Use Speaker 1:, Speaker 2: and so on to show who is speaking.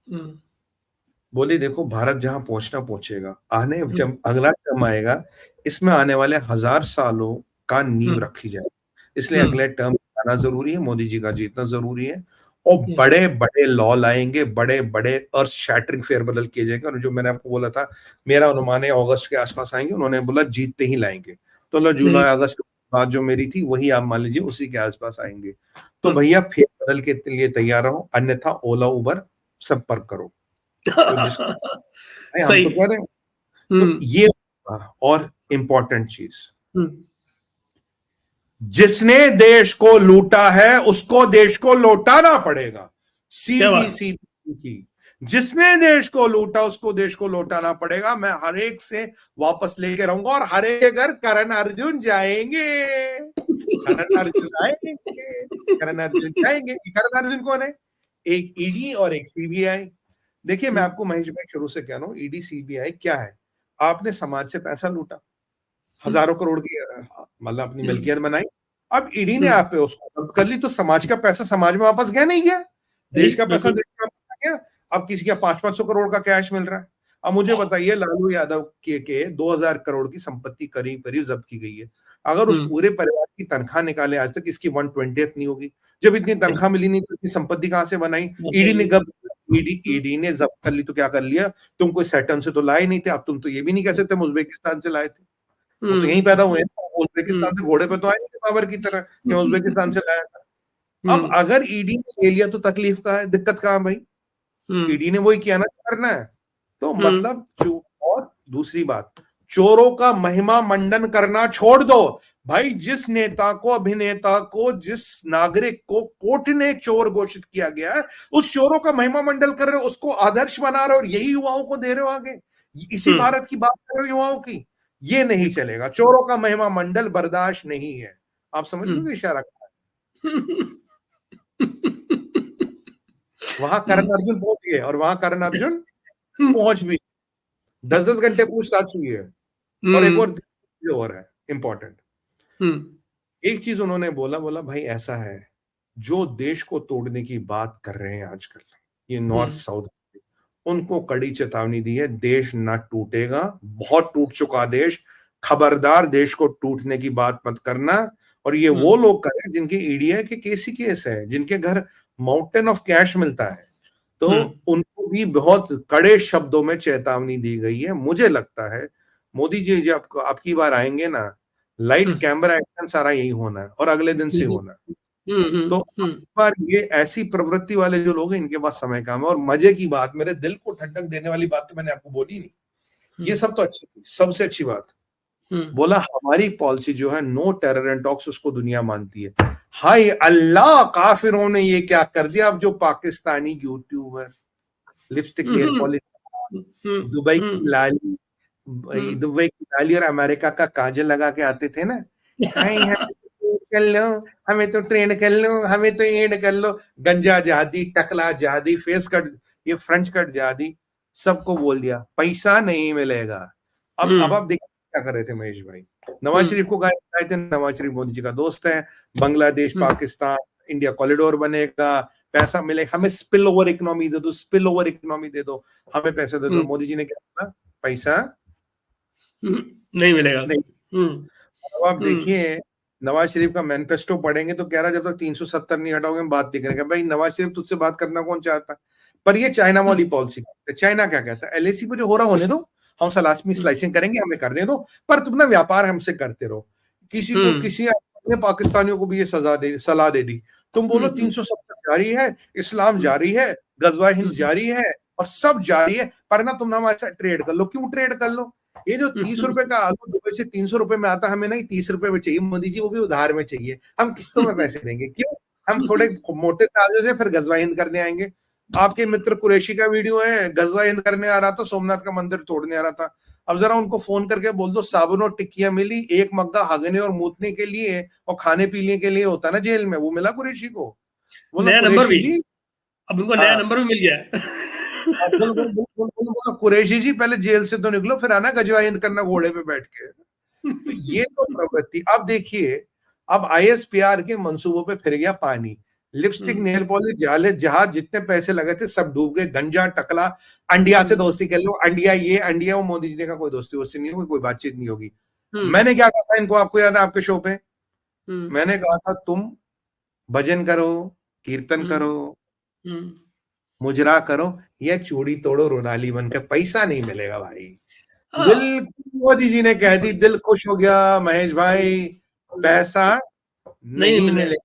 Speaker 1: हम्म,
Speaker 2: बोले देखो भारत जहां पहुंचना पहुंचेगा, आने
Speaker 1: हम्म,
Speaker 2: जब अगला टर्म आएगा, इसमें आने वाले 1000 सालों का नींव
Speaker 1: हम्म,
Speaker 2: रखी जाए, इसलिए
Speaker 1: हम्म,
Speaker 2: अगले टर्म आना जरूरी है, मोदी जी का जीतना जरूरी है। और
Speaker 1: yes,
Speaker 2: बड़े बड़े लॉ लाएंगे, बड़े बड़े अर्थ शैटरिंग फेरबदल किए जाएंगे, और जो मैंने आपको बोला था, मेरा अनुमान है अगस्त के आसपास आएंगे, उन्होंने बोला जीतते ही लाएंगे। तो लो
Speaker 1: सही।
Speaker 2: जुलाई अगस्त बात जो मेरी थी वही आप मान लीजिए उसी के आसपास आएंगे। तो
Speaker 1: हम्म।
Speaker 2: भैया फेरबदल के लिए तैयार रहो, अन्यथा ओला उबर संपर्क करो। तो जिसको भाई हम
Speaker 1: सही।
Speaker 2: तो कह रहे हैं। तो
Speaker 1: हम्म,
Speaker 2: ये और इम्पोर्टेंट चीज,
Speaker 1: हम्म,
Speaker 2: जिसने देश को लूटा है उसको देश को लौटाना पड़ेगा।
Speaker 1: क्या
Speaker 2: सीधी
Speaker 1: बात।
Speaker 2: सीधी की, जिसने देश को लूटा उसको देश को लौटाना पड़ेगा। मैं हर एक से वापस लेके रहूंगा, और हर एक घर करण अर्जुन जाएंगे। करण अर्जुन आएंगे, करण अर्जुन जाएंगे। करण अर्जुन कौन है? एक ईडी और एक सीबीआई। देखिए मैं
Speaker 1: हम्म,
Speaker 2: आपको महेश भाई शुरू से कह रहा हूं, ईडी सीबीआई क्या है? आपने समाज से पैसा लूटा,
Speaker 1: हम्म,
Speaker 2: हजारों करोड़ की मतलब अपनी
Speaker 1: हम्म,
Speaker 2: मिल्कियत बनाई, अब ईडी ने
Speaker 1: हम्म,
Speaker 2: आप पे उसको जब्त कर ली, तो समाज का पैसा समाज में वापस गया नहीं गया?
Speaker 1: सही,
Speaker 2: देश का पैसा
Speaker 1: बिल्कुल।
Speaker 2: देश में वापस आ गया। अब किसी का 500-500 करोड़ का कैश मिल रहा है। अब मुझे बताइए, लालू यादव के 2000 करोड़ की संपत्ति करीब करीब जब्त की गई है। अगर उस
Speaker 1: हम्म,
Speaker 2: पूरे परिवार की तनख्वाह निकाले, आज तक इसकी 120th नहीं होगी। जब इतनी
Speaker 1: सही,
Speaker 2: तनख्वाह मिली नहीं तो इतनी संपत्ति कहां से बनाई? ईडी
Speaker 1: सही
Speaker 2: ने
Speaker 1: है।
Speaker 2: कब ईडी ने जब्त कर ली तो क्या कर लिया? तुम कोई सैटर्न से तो लाए नहीं थे, अब तुम तो ये भी नहीं कह सकते हम उज्बेकिस्तान से लाए थे। वो तो
Speaker 1: हम्म,
Speaker 2: यहीं पैदा हुए हैं,
Speaker 1: हम्म,
Speaker 2: उज्बेकिस्तान से घोड़े पे तो आए नहीं थे बाबर की तरह कि उज्बेकिस्तान से लाया था। अब
Speaker 1: हम्म,
Speaker 2: अगर ईडी ने ले लिया तो तकलीफ कहाँ है, दिक्कत कहाँ है भाई?
Speaker 1: हम्म,
Speaker 2: ईडी ने वही किया ना जो करना है। तो
Speaker 1: हम्म,
Speaker 2: मतलब और दूसरी बात, चोरों का महिमा मंडन करना छोड़ दो। भाई जिस नेता को, अभिनेता को, जिस नागरिक को कोर्ट ने चोर घोषित किया गया है, उस चोरों का महिमा मंडल कर रहे हो, उसको आदर्श बना रहे हो, और यही युवाओं को दे रहे हो आगे। इसी
Speaker 1: हम्म,
Speaker 2: भारत की बात कर रहे हो युवाओं की। ये नहीं चलेगा, चोरों का महिमा मंडल बर्दाश्त नहीं है। आप समझ रहे हो
Speaker 1: हम्म,
Speaker 2: इशारा?
Speaker 1: हम्म,
Speaker 2: वहां करण अर्जुन पहुंच गए, और वहां करण अर्जुन
Speaker 1: हम्म,
Speaker 2: पहुंच भी 10-10 घंटे पूछताछ हुई है। और एक
Speaker 1: हम्म,
Speaker 2: और जो और है इंपॉर्टेंट,
Speaker 1: हम्म,
Speaker 2: एक चीज उन्होंने बोला, बोला भाई ऐसा है, जो देश को तोड़ने की बात कर रहे हैं आजकल, ये नॉर्थ
Speaker 1: हम्म,
Speaker 2: साउथ, उनको कड़ी चेतावनी दी है, देश ना टूटेगा, बहुत टूट चुका देश, खबरदार देश को टूटने की बात मत करना। और ये वो
Speaker 1: हम्म,
Speaker 2: लोग करें जिनके ईडीआई के केस ही केस है, जिनके घर माउंटेन ऑफ कैश मिलता है, तो
Speaker 1: हम्म,
Speaker 2: उनको भी बहुत कड़े शब्दों में चेतावनी दी गई है। मुझे लगता है मोदी जी जब आपकी बार आएंगे ना, लाइट
Speaker 1: हम्म,
Speaker 2: कैमरा एक्शन सारा यही होना है, और अगले दिन से
Speaker 1: बिल्कुल।
Speaker 2: होना है।
Speaker 1: हम्म,
Speaker 2: तो
Speaker 1: हम्म,
Speaker 2: अब बार ये ऐसी प्रवृत्ति वाले जो लोग हैं, इनके पास समय कम है। और मजे की बात, मेरे दिल को ठंडक देने वाली बात तो मैंने आपको बोली नहीं। ये
Speaker 1: हम्म,
Speaker 2: सब तो अच्छी थी, सबसे अच्छी बात,
Speaker 1: हम्म,
Speaker 2: बोला हमारी पॉलिसी जो है नो टेरर एंड टॉक्स, उसको दुनिया मानती है। हाय अल्लाह, काफिरों ने ये क्या कर दिया? अब जो पाकिस्तानी यूट्यूबर लिपस्टिक नेल
Speaker 1: हम्म,
Speaker 2: पॉलिश,
Speaker 1: हम्म,
Speaker 2: दुबई की
Speaker 1: हम्म,
Speaker 2: लाली,
Speaker 1: हम्म,
Speaker 2: दुबई की लाली और अमेरिका का काजल लगा के आते थे ना, हाय हमें तो ट्रेन कर लो, हमें तो ट्रेन कर लो, हमें तो एड कर लो। गंजा जादी, टकला जादी, फेस कट, ये फ्रेंच कट जादी, सबको बोल दिया पैसा नहीं मिलेगा। अब
Speaker 1: हम्म,
Speaker 2: आप देखिए क्या कर रहे थे महेश भाई, नवाज
Speaker 1: हम्म,
Speaker 2: शरीफ को गाए थे, नवाज शरीफ मोदी जी का दोस्त है, बांग्लादेश
Speaker 1: हम्म,
Speaker 2: पाकिस्तान इंडिया कॉरिडोर बनेगा, पैसा मिले, हमें स्पिल ओवर इकोनॉमी दे दो, स्पिल ओवर इकोनॉमी दे दो, हमें पैसे दे दो।
Speaker 1: हम्म,
Speaker 2: मोदी जी ने क्या बोला? पैसा
Speaker 1: हम्म, नहीं मिलेगा।
Speaker 2: नहीं।
Speaker 1: हम्म,
Speaker 2: अब आप
Speaker 1: हम्म,
Speaker 2: देखिए, नवाज शरीफ का मैनिफेस्टो पढ़ेंगे तो कह रहा जब तक 370 नहीं हटाओगे हम बात नहीं करेंगे। भाई नवाज शरीफ तुझसे बात करना कौन चाहता? पर ये चाइना वाली
Speaker 1: हम्म,
Speaker 2: पॉलिसी करते, चाइना क्या कहता है, एलएसी पे जो हो रहा होने दो, हम सलामी स्लाइसिंग करेंगे, हमें करने दो, पर तुम ना व्यापार हमसे करते रहो। किसी को,
Speaker 1: हम्म,
Speaker 2: किसी ने पाकिस्तानियों को भी ये सलाह दे दी, तुम बोलो
Speaker 1: हम्म,
Speaker 2: 370 जारी है, इस्लाम
Speaker 1: हम्म,
Speaker 2: जारी है, गजवा हिंद
Speaker 1: हम्म,
Speaker 2: जारी है, और सब जारी है, पर ना तुम ना हमारे साथ ट्रेड कर लो। क्यों ट्रेड कर लो? ये जो 30 रुपए का आलू दुबई से 300 रुपए में आता है, हमें नहीं 30 रुपए में चाहिए मोदी जी, वो भी उधार में चाहिए, हम किस्तों में पैसे देंगे। क्यों? हम थोड़े मोटे ताजे से फिर गजवा हिंद करने आएंगे। आपके मित्र कुरैशी का वीडियो है, गजवा हिंद करने आ रहा था, सोमनाथ का मंदिर तोड़ने आ रहा था। अब जरा उनको फोन करके बोल दो, साबुन और टिक्कियां मिली, एक मग्गा हगने और मूतने के लिए और खाने पीने के लिए होता ना जेल में, वो मिला कुरैशी को? बोला
Speaker 1: नया नंबर
Speaker 2: कुरैशी
Speaker 1: भी।
Speaker 2: जी,
Speaker 1: अब उनको नया
Speaker 2: हाँ,
Speaker 1: नंबर भी मिल गया है।
Speaker 2: बोलो बोलो बोलो बोलो बोलो, कुरैशी जी पहले जेल से तो निकलो, फिर आना गजवा हिंद करना घोड़े पे बैठ के। तो ये तो प्रवृत्ति, अब देखिए, अब आईएसपीआर के मंसूबों पे फिर गया पानी। लिपस्टिक, नेल पॉलिश, जाले, जहाज, जितने पैसे लगे थे सब डूब गए। गंजा, टकला, अंडिया से दोस्ती कर लो, अंडिया ये अंडिया वो, मोदी जी ने कहा कोई दोस्ती वोस्ती नहीं होगी, कोई बातचीत नहीं होगी। मैंने क्या कहा था इनको, आपको याद है आपके शो पे? मैंने कहा था तुम भजन करो, कीर्तन करो, मुजरा करो, या चूड़ी तोड़ो रोनाली बनकर, पैसा नहीं मिलेगा भाई। बिल्कुल मोदी जी ने कह दी, दिल खुश हो गया महेश भाई, पैसा नहीं मिलेगा।